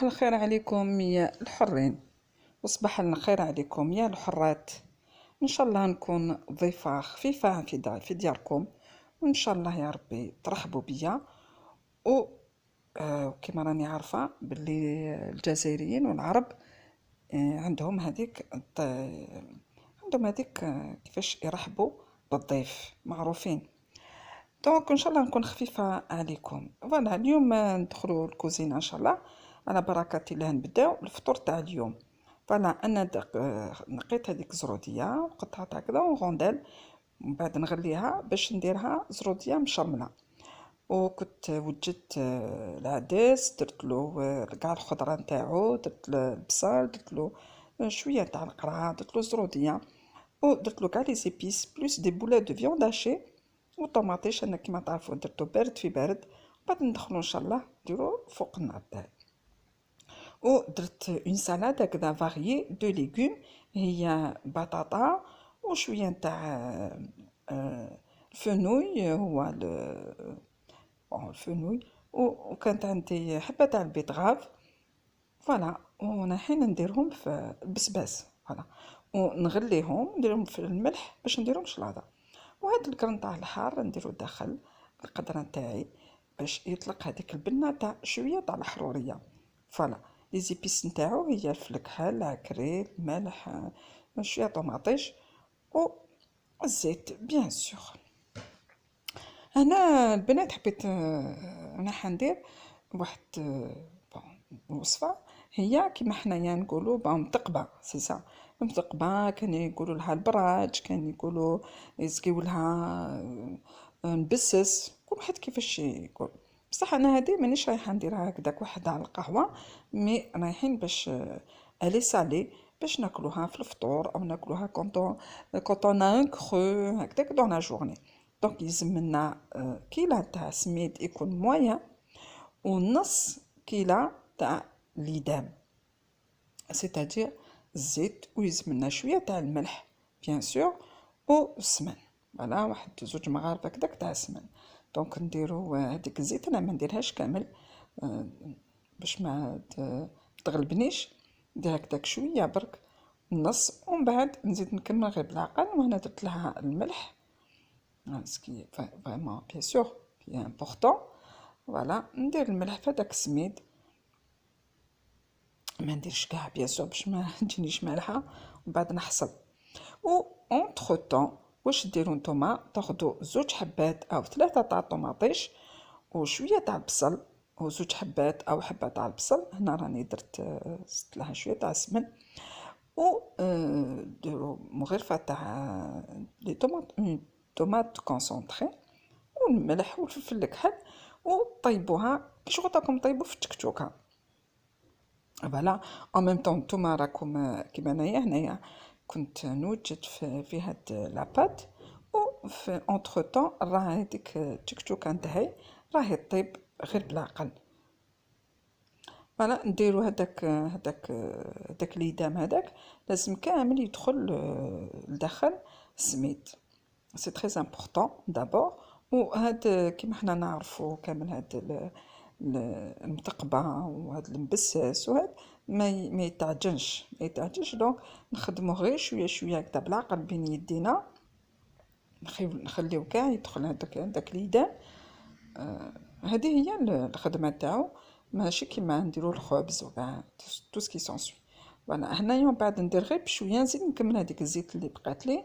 الخير عليكم يا الحرين، وصباح الخير عليكم يا الحرات. ان شاء الله نكون ضيفة خفيفة في دياركم، وان شاء الله يا ربي ترحبوا بيا. و كما راني عارفة باللي الجزائريين والعرب عندهم هذيك كيفاش يرحبوا بالضيف معروفين. دونك ان شاء الله نكون خفيفه عليكم. فوالا اليوم ندخلوا الكوزينه ان شاء الله على بركه الله. نبداو الفطور تاع اليوم. فوالا انا نقيت هذيك زروديه وقطعتها هكذا وغونديل، ومن بعد نغليها باش نديرها زروديه مشرمله. وكنت وجدت العدس، درت له كاع الخضره نتاعو، درت له البصل، درت له شويه تاع القرع، درت له زروديه، ودرت له كاع لي زيبيس بلوس دي بولات دو فيوند هاشي وطوماطيش. انا كيما تعرفوا درتو بارد في بارد، بعد ندخلو ان شاء الله نديرو فوق النار تاعي. ودرت اون سالاد هكذا فاريي دو ليغوم، هي بطاطا وشويه نتاع الفنوي، هو الفنوي، وكانت عندي حبه تاع البيتغاف. فوالا وانا حين نديرهم في البسباس، فوالا ونغليهم نديرهم في الملح باش نديرهم شلاضه. وهاد الكرن تاع الحار نديرو داخل القدره نتاعي باش يطلق هذيك البنه تاع شويه تاع الحروريه. فوالا لي زيبيس نتاعو هي الفلكحل، العكريل، الملح، شويه طوماطيش والزيت بيان سور. هنا البنات حبيت انا حندير واحد وصفه، هي كيما حنايا نقولوا متقبه، سي سا متقبه. كان يقولوا لها البراج، كان يقولوا يزكيو لها نبسس، كل واحد كيفاش يقول. بصح انا هذه مانيش رايحه نديرها هكذاك وحده على القهوه، مي رايحين باش الي سالي باش ناكلوها في الفطور او ناكلوها كونطون ان كرو هكذاك دون لا جورني. دونك يلزم لنا كيلة تاع سميد يكون مويان، ونص كيلة تاع ليدام سيتادير الزيت، ويلزم لنا شويه تاع الملح بيان سور والسمن. فوالا واحد زوج مغارف هكداك تاع السمن. دونك نديرو هذيك الزيت، انا ما نديرهاش كامل باش ما تغلبنيش، ندير هكداك شويه برك النص، ومن بعد نزيد نكمل غير بالعقل. وهنا درت لها الملح سكي فريمون بيان سور بيان امبورطون. فوالا ندير الملح في هذاك السميد، ما نديرش كاع بيان سور باش ما تجينيش مالحه، ومن بعد نحصل. و اونتر طون واش ديروا نتوما؟ تاخذوا زوج حبات او ثلاثه تاع الطوماطيش وشويه تاع البصل، وزوج حبات او حبه تاع البصل. هنا راني درت زدت لها شويه تاع السمن، و ديروا مغرفه تاع لي طوماط كونسونطري والملح والفلفل الكحل، وطيبوها كي شغل راكم طيبوا في التكتوكه. فوالا ان ميم طون نتوما راكم كيما انايا هنايا كنت نوجد في هاد لاباط، و في اونتر طون راه هذيك التكتوكه نتاعي راهي طيب غير بالعقل. فوالا نديرو هداك ليدام هذاك لازم كامل يدخل لداخل السميد، سي تري امبورطون دابور. وهاد كيما حنا نعرفو كامل هاد المتقبه وهاد المبسس وهاد ما يتعجنش. دونك نخدمو غير شويه شويه هكذا بالعقل بين يدينا، نخليو كاع يدخل هداك ليدام. هذه هي الخدمه تاعو، ماشي كيما نديرو الخبز وكاع تو سكي سونسوي. فوالا هنايا من بعد ندير غير بشويه، نزيد نكمل هذيك الزيت اللي بقات لي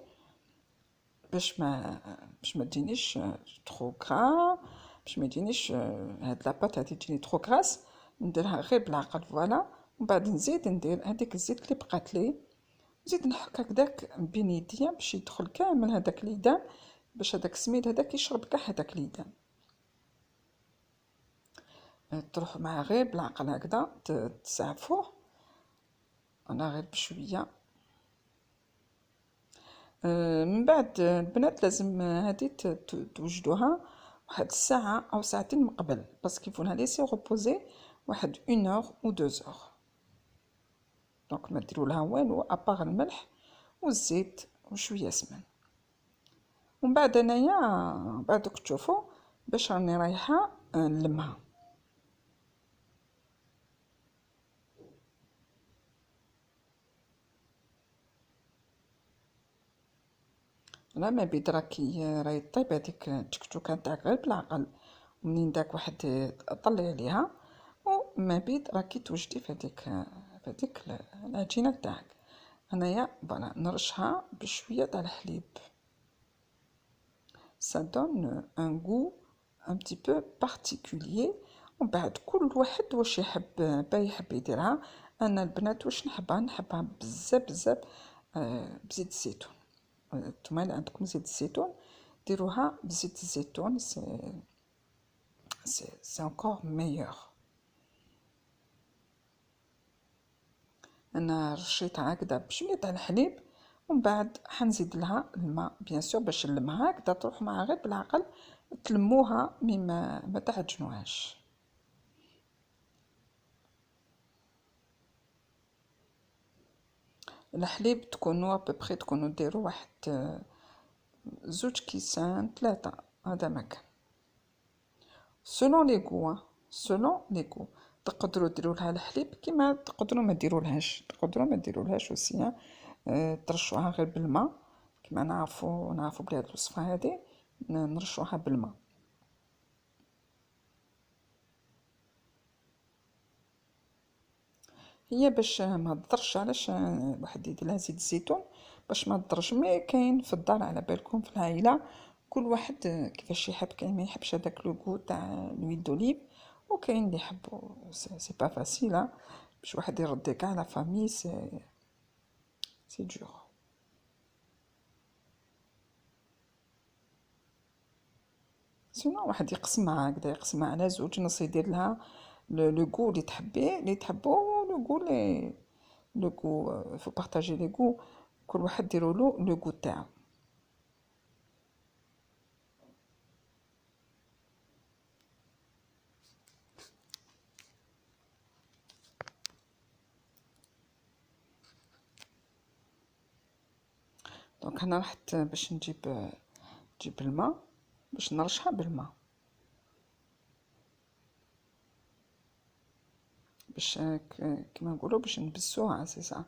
باش ما تجينيش ترو كرا، باش ما يجينيش هاد لاباط هادي تجيني ترو كراس. نديرها غير بالعقل. فوالا ومن بعد نزيد ندير هذيك الزيت اللي بقات لي، نزيد نحك هكداك بين يديا باش يدخل كامل هذاك ليدام، باش هذاك السميد هذاك يشرب كاع هذاك ليدام. تروح معاه غير بالعقل هكذا تسعفوه. انا غير بشويه. من بعد البنات لازم هذه توجدوها واحد الساعه او ساعتين من قبل، باسكو يفو لا ليسي ريبوزي واحد 1 اور و 2 اور. دونك ما ديروا لها والو ابار الملح والزيت وشويه سمن. ومن بعد انايا بعدك تشوفوا باش راني رايحه نلمها. لا ما بيد راهي طيب هذيك التكتوكه نتاعك غير بالعقل، ومنين داك واحد طلي عليها وما بيد راكي توجدي في هذيك العجينه تاعك. انايا فوالا نرشها بشويه تاع الحليب، ça donne un goût un petit peu particulier. ومن بعد كل واحد واش يحب يحب يديرها. انا البنات واش نحبها بزاف بزاف بزيت الزيتون. نتوما اللي عندكم زيت الزيتون ديروها بزيت الزيتون، سي encore meilleur. انا رشيتها هكذا بشويه تاع الحليب، ومن بعد حنزيد لها الماء بيان سور باش نلمها هكذا تروح معها غير بالعقل، تلموها مي ما تعجنوهاش. الحليب تكونوا ابوبخي تكونوا ديروا واحد 2 كيسان 3، هذا مكان سولون لي غوا سولون لي غو. تقدروا ديروا لها الحليب كيما تقدروا ما ديرولهاش وسي. ترشوها غير بالماء كيما نعرفوا بلي هاد الوصفه هذه نرشوها بالماء. هي باش ما تضرش، علاش واحد يدير لها زيت الزيتون باش ما تضرش. مي كاين في الدار على بالكم في العائله كل واحد كيفاش يحب، كاين ما يحبش هذاك لو غو تاع لويل دوليف، وكاين اللي يحبوا. سي با فاسيل باش واحد يرضي كاع لا فامي، سي دور. سينو واحد يقسمها هكذا، يقسمها على 2 نص، يدير لها لو غو اللي تحبو، لو غو فو بارطاجي لي غو، كل واحد ديرولو لو غو تاعو. دونك انا رحت باش نجيب الماء باش نرشها بالماء، باش كيما نقولوا باش نبسوها سي صح،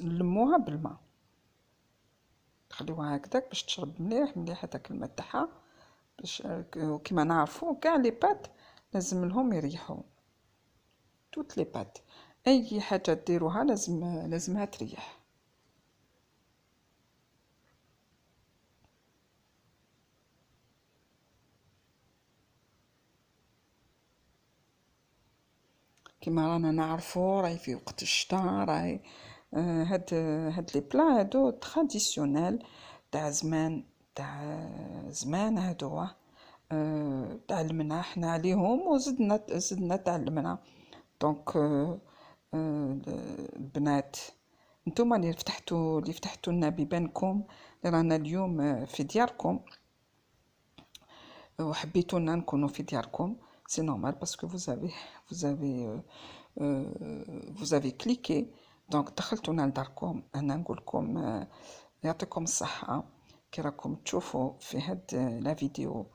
نلموها بالماء، نخليوها هكذاك باش تشرب مليح هذاك الماء تاعها. باش كيما نعرفوا كاع لي بات لازم لهم يريحوا، توت لي بات اي حاجه ديروها لازمها تريح. كيما رانا نعرفوا راهي في وقت الشتاء، راهي هاد لي بلا هادو تراديسيونيل تاع زمان هادو تاع المنى حنا عليهم، وزدنا تاع المنى. دونك البنات نتوما اللي فتحتوا لنا بيبانكم، اللي رانا اليوم في دياركم وحبيتونا نكونوا في دياركم، سي نورمال باسكو vous avez cliqué. دونك دخلتونا لداركم. انا نقولكم يعطيكم الصحه كي راكم تشوفوا في هاد لا فيديو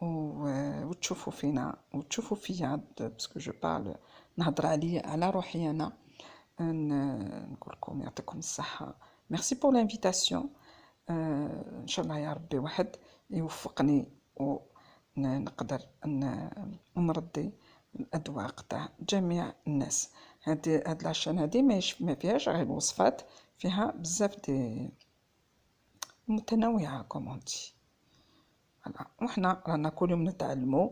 وتشوفوا فينا وتشوفوا فيا، باسكو جو بارل نهضر على روحي انا. نقول لكم يعطيكم الصحه. ميرسي بور لانفيتاسيون. ان شاء الله يا ربي واحد يوفقني ونقدر نرضي الاذواق تاع جميع الناس. هاد العشان هادي ما فيهاش غير الوصفات، فيها بزاف دي متنوعه كومونتي. وحنا رانا كل يوم نتعلموا.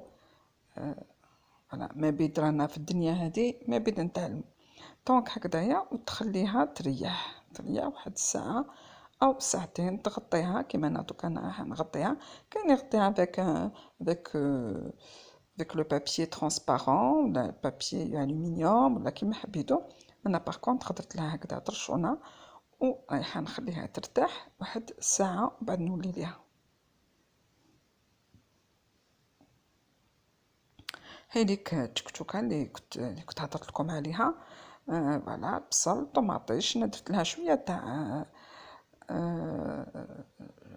ما بيد رانا في الدنيا هادي ما بيد نتعلم. دونك هكذايا وتخليها تريح واحد الساعه او ساعتين، تغطيها كيما انا دوكا نغطيها. كاين يغطيها avec le papier transparent ولا البابيي الومنيوم ولا كيما حبيتو. انا باغ كونطخ درت لها هكذا طرشونه ورايحه نخليها ترتاح واحد الساعه وبعد نولي ليها. هذيك التكتوكه اللي كنت هضرت لكم عليها، فوالا بصل طوماطيش، درت لها شويه تاع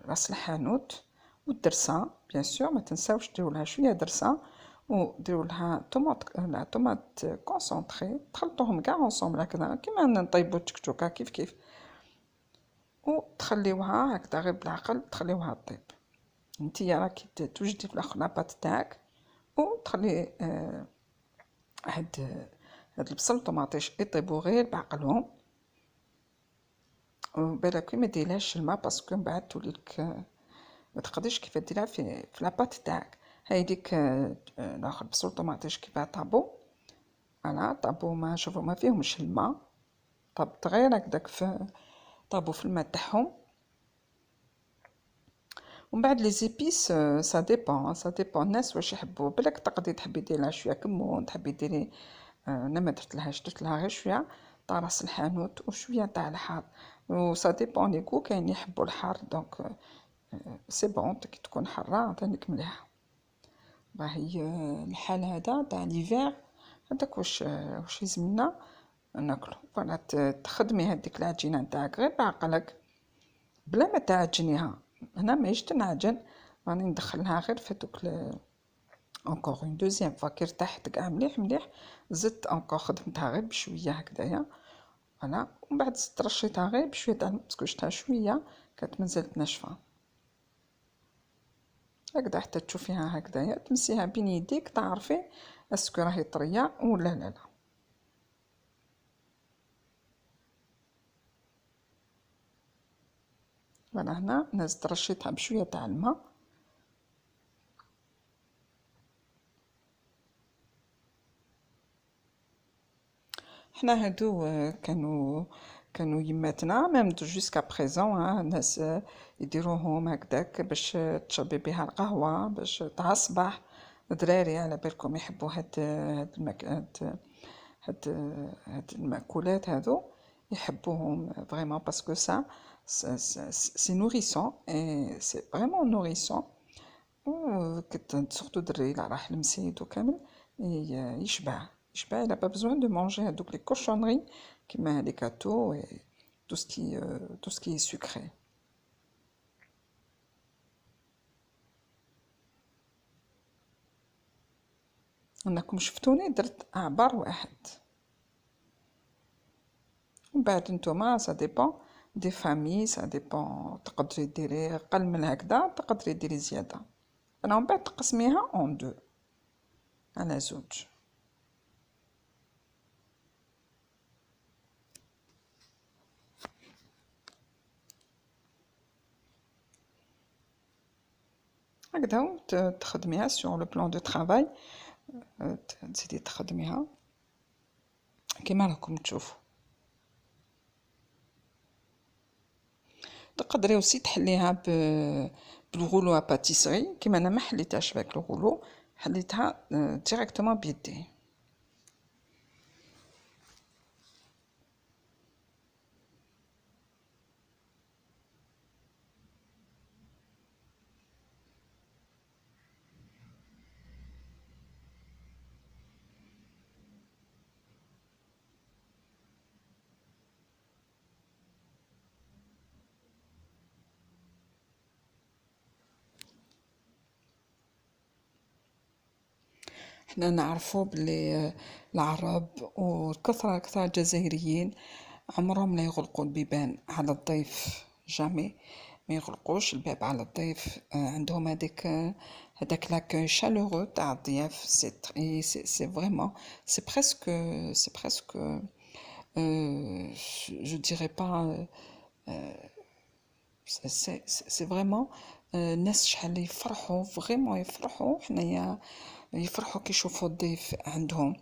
راس الحانوت والدرسه بيان سور، ما تنساوش ديروا لها شويه درسه، وديروا لها طوماط كونسونطري، تخلطوهم كاع اونصومبل هكذا كيما نطيبوا التكتوكه كيف وتخليوها هكذا غير بالعقل، تخليوها طيب. نتيا راكي توجدي في الاخر لاباط تاعك وتخلي هاد البصل والطماطيش يطيبوا غير بعقلهم، وبالك ما ديرلهاش الماء باسكو من بعد توليلك ما تقدرش كيف ديرها في لاباط تاعك. هاي ديك الاخر البصل والطماطيش كيف طابو، انا طابو ما شوفوا ما فيهمش الماء، طابت غير هكداك طابو في الماء تاعهم. ومن بعد لي زيبيس سا ديبون الناس واش يحبوا، بالك تقدري تحبي ديرلها شويه كمون، تحبي ديري انا ما درتلهاش، درتلها غير شويه تاع راس الحانوت وشويه تاع الحار، وسا ديبون لي كو، كاين يحبوا الحار دونك سي بون كي تكون حاره تانيك مليحه. باهي الحال هذا تاع ليفير هذاك واش يلزمنا ناكلو. فوالا تخدمي هذيك العجينه نتاعك غير بعقلك بلا ما تعجنيها. هنا ماهيش تنعجن، راني ندخلها غير في دوك اونكور اون دوزيام فوا كي ارتاحت كاع مليح مليح، زدت اونكور خدمتها غير بشويه هكذايا. فوالا ومن بعد زدت رشيتها غير بشويه تاع الماء باسكو شتها شويه كانت مازالت ناشفه هكذا، حتى تشوفيها هكذايا تمسيها بين يديك تعرفي اسكو راهي طريه ولا لا. فوالا هنا انا زدت رشيتها بشويه تاع الماء. حنا هادو كانوا يماتنا ميم جوسكا بريزون، الناس يديروهم هكداك باش تشربي بها القهوه، باش تاع الصباح. الدراري على بالكم يحبوا هاد هاد المأكولات هادو، يحبوهم فريمون باسكو سي نوريسون اي سي فريمون نوريسون. و سورتو دري لا راح المسيد وكامل يشبع il a pas besoin de manger هادوك لي كوشونري كيما لي كاتو et tout ce qui est sucré. انكم شفتوني درت عبار واحد، ومن بعد نتوما سا ديبون دي فامي، سا ديبون تقدري ديري قل من هكذا تقدري ديري زياده. انا ومن بعد تقسميها اون دو على زوج. هكذا تخدميها سور لو بلان دو ترافاي، تزيدي تخدميها كيما راكم تشوفوا. تقدري اوسي تحليها بالغولو ا باتيسري كيما انا ما حليتهاش بهاك الغولو، حليتها ديريكتومون بيدي. حنا نعرفوا بلي العرب والكثرة الجزائريين عمرهم لا يغلقوا البيبان على الضيف، جامي ما يغلقوش الباب على الضيف. عندهم هذاك لاكوي شالورو تاع الضياف. سي فريمون سي بريسك je dirais pas سي فريمون الناس شحال يفرحوا فريمون يفرحوا حنايا، يفرحوا كي يشوفوا الضيف عندهم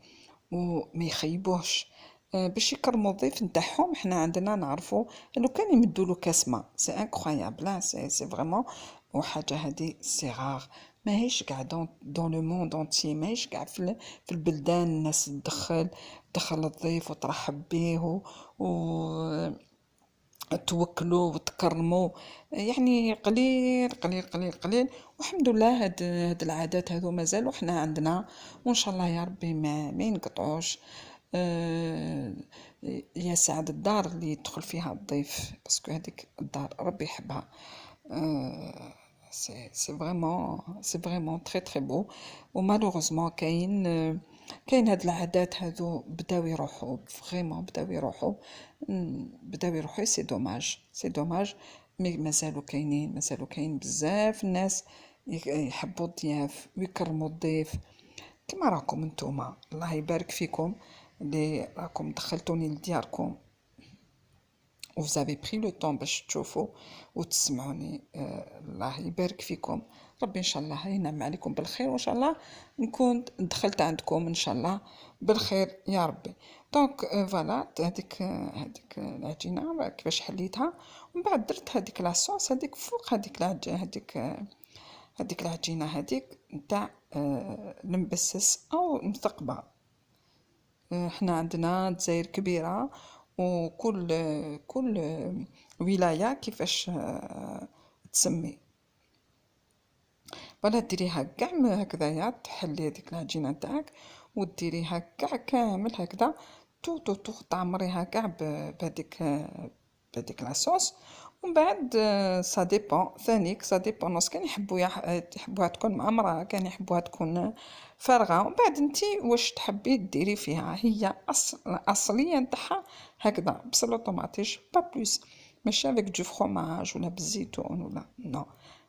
وما يخيبوهش. باش يكرموا الضيف نتاعهم حنا عندنا نعرفوا لو كان يمدوا له كاس ماء سي انكرويابل، سي فريمون. وحاجه هذه سي غار، ماهيش كاع دون لو موند اونتي، ماهيش كاع في البلدان الناس تدخل الضيف وترحب به و توكلوا وتكرموا. يعني قليل قليل قليل قليل، والحمد لله هاد العادات هذو مازالوا حنا عندنا، وان شاء الله يا ربي ما ينقطعوش. يا سعد الدار اللي يدخل فيها الضيف باسكو هذيك الدار ربي يحبها. سي فريمون تري تري بو. ومالوغوزمون كاين كاين هاد العادات هادو بداو يروحوا فريمون، بداو يروحوا. سي دوماج، سي دوماج. مي مازالوا كاينين، مازالوا كاين بزاف الناس يحبوا الضياف ويكرموا الضيف. كما راكم نتوما، الله يبارك فيكم اللي راكم دخلتوني لدياركم و vous avez pris le temps باش تشوفوا وتسمعوني. الله يبارك فيكم، ربي ان شاء الله ينعم عليكم بالخير، وان شاء الله نكون دخلت عندكم ان شاء الله بالخير يا ربي. دونك فوالا، هذيك العجينه كيفاش حليتها، ومن بعد درت هذيك لاصوص هذيك فوق هذيك العجينه هذيك نتاع المبسس او المثقبه. احنا عندنا جزائر كبيرة، كل ولاية كيفاش تسمي. ولا ديريها كاع هكذايا، تحلي هذيك العجينة تاعك وديريها كاع كامل هكذا، تو تعمريها كاع بهذيك لاصوص. ومن بعد سا ديبون ثانيك، سا ديبون ناس كان يحبوها تكون معمرة، كان يحبوها تكون فارغة. ومن بعد انتي واش تحبي ديري فيها، هي اصليا نتاعها هكذا بصل طوماطيش با بلوس، ماشي افيك دو فروماج ولا بالزيتون ولا نو،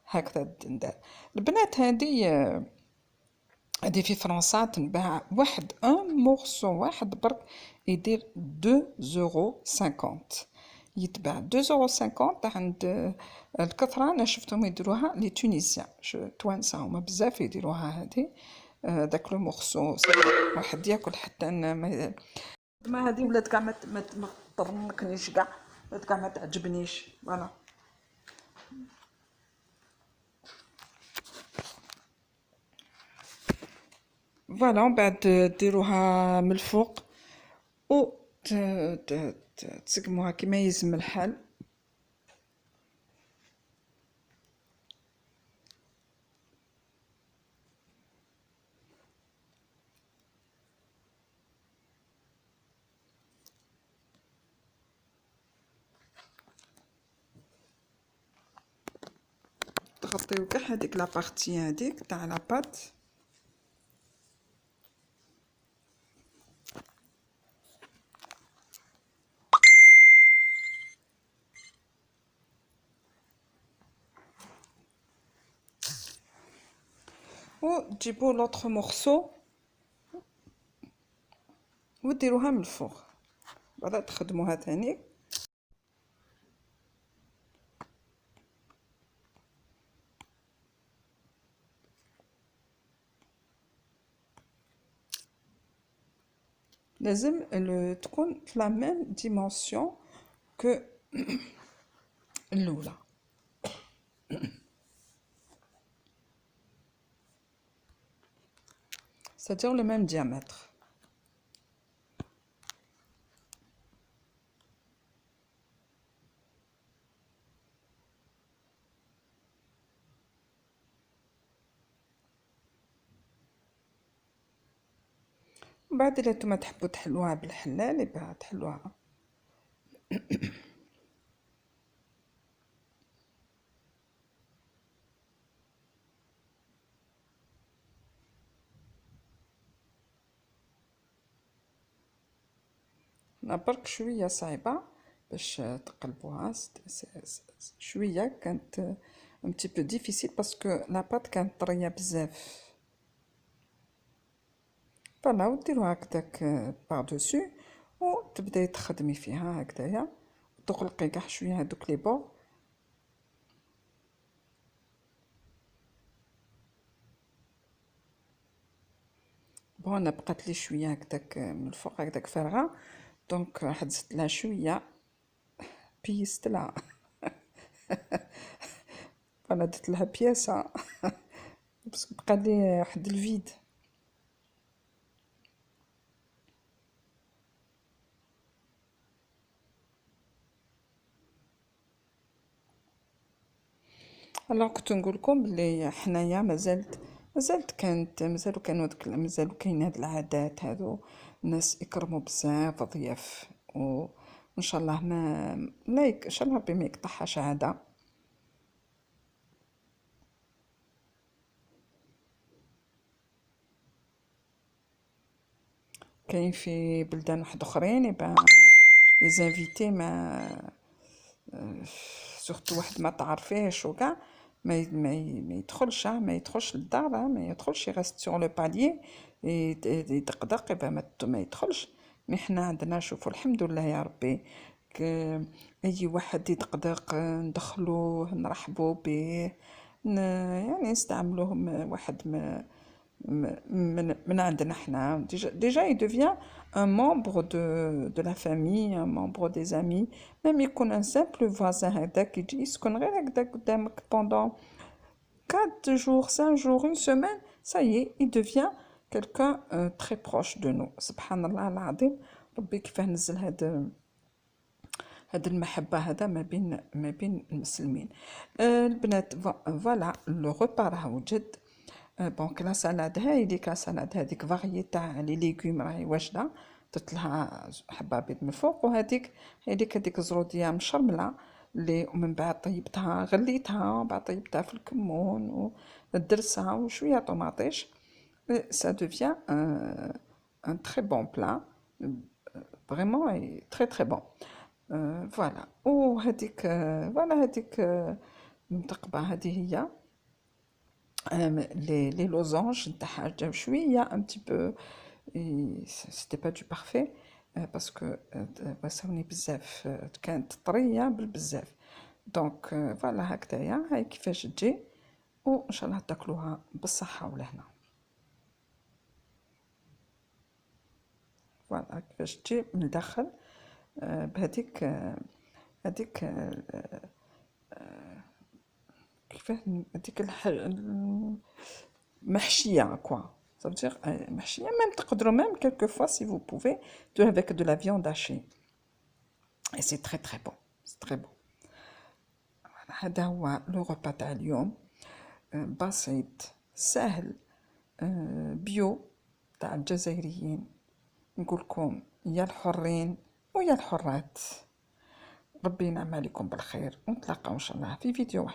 هكذا ندار. البنات هادي في فرنسا تنباع واحد ان مورسو واحد برك يدير 2,50€، يتباع 2,50€ عند الكثرة. انا شفتهم يديروها لي تونيزيان، توانسة هما بزاف يديروها هادي. داك لو مورسو واحد ياكل حتى ما هادي ولات كاع ما تطرنكنيش كاع، ولات كاع ما تعجبنيش. فوالا فوالا، ومن بعد ديروها من الفوق و تسقموها كيما يلزم الحال. تغطيو كاع هذيك لابارتي هذيك تاع لاباط. وتجيبو لوطخ مورسو وديروها من الفوق، بعدا تخدموها تاني. لازم تكون في لا ميم ديمونسيون كو الاولى. c'est-à-dire le même diamètre. بعد الا نتوما تحبوا تحلوها بالحلال يبقى تحلوها. برك شويه صعيبه باش تقلبوها، شويه كانت un petit peu difficile باسكو لاباط كانت طريه بزاف. فوالا، وديروها هكداك باردوسو وتبداي تخدمي فيها هكدايا، وتغلقي كاع شويه هادوك لي بور. بون انا بقات لي شويه هكداك من الفوق هكداك فارغه، دونك راح زدت لها شويه، بيست لها انا درت لها بياسه بس بقى لي واحد الفيد. alors كنت نقول لكم بلي حنايا مازالوا كانوا مازالوا كاين هاد العادات هادو، الناس يكرموا بزاف ضياف، وان شاء الله ما لا ان شاء الله ربي ما يقطعهاش عاده. كاين في بلدان واحد اخرين يبقى لي زانفيتي ما سورتو واحد ما تعرفيهش وكاع ما يدخلش ما يدخلش للدار ما يدخلش يغست سور لو باليي يدقدق يبقى ما يدخلش. مي حنا عندنا شوفوا الحمد لله يا ربي اي واحد يدقدق ندخلوه نرحبوا به يعني نستعملوه واحد من عندنا حنا déjà il devient un membre de la famille un membre des amis même يكون un simple voisin هكداك يجي يسكن غير هكداك قدامك pendant 4 jours 5 jours une semaine ça y est il devient quelqu'un très proche de nous. سبحان الله العظيم ربي كيفاه نزل هاد المحبة هذا ما بين المسلمين. البنات فوالا لو غوبا راه وجد. دونك لا سالاد هايديك لا سالاد هذيك فاغيي تاع لي ليغوم راهي واجده درت لها حبه بيض من الفوق وهذيك هذيك زروديه مشرمله اللي ومن بعد طيبتها غليتها ومن بعد طيبتها في الكمون والدرسه وشويه طوماطيش ça devient un très bon plat vraiment très très bon. فوالا وهذيك فوالا هذيك المتقبه هذه هي les losanges نتاعها جاو شويه un petit peu c'était pas du parfait parce que وساوني بزاف كانت طريه بالبزاف دونك فوالا هكذايا هاي كيفاش تجي وان شاء الله تاكلوها بالصحه والهنا. فوالا كيفاش تجي من الداخل بهذيك هذيك كيفاه هذيك محشيه كوا ça veut dire محشيه même تقدروا même quelquefois si vous pouvez avec de la viande hachée et c'est très très bon c'est très bon. هذا هو لو غوبا تاع اليوم بسيط سهل بيو تاع الجزائريين. نقولكم يا الحرين ويا الحرات ربي ينعم عليكم بالخير ونتلاقاو ان شاء الله في فيديو واحد.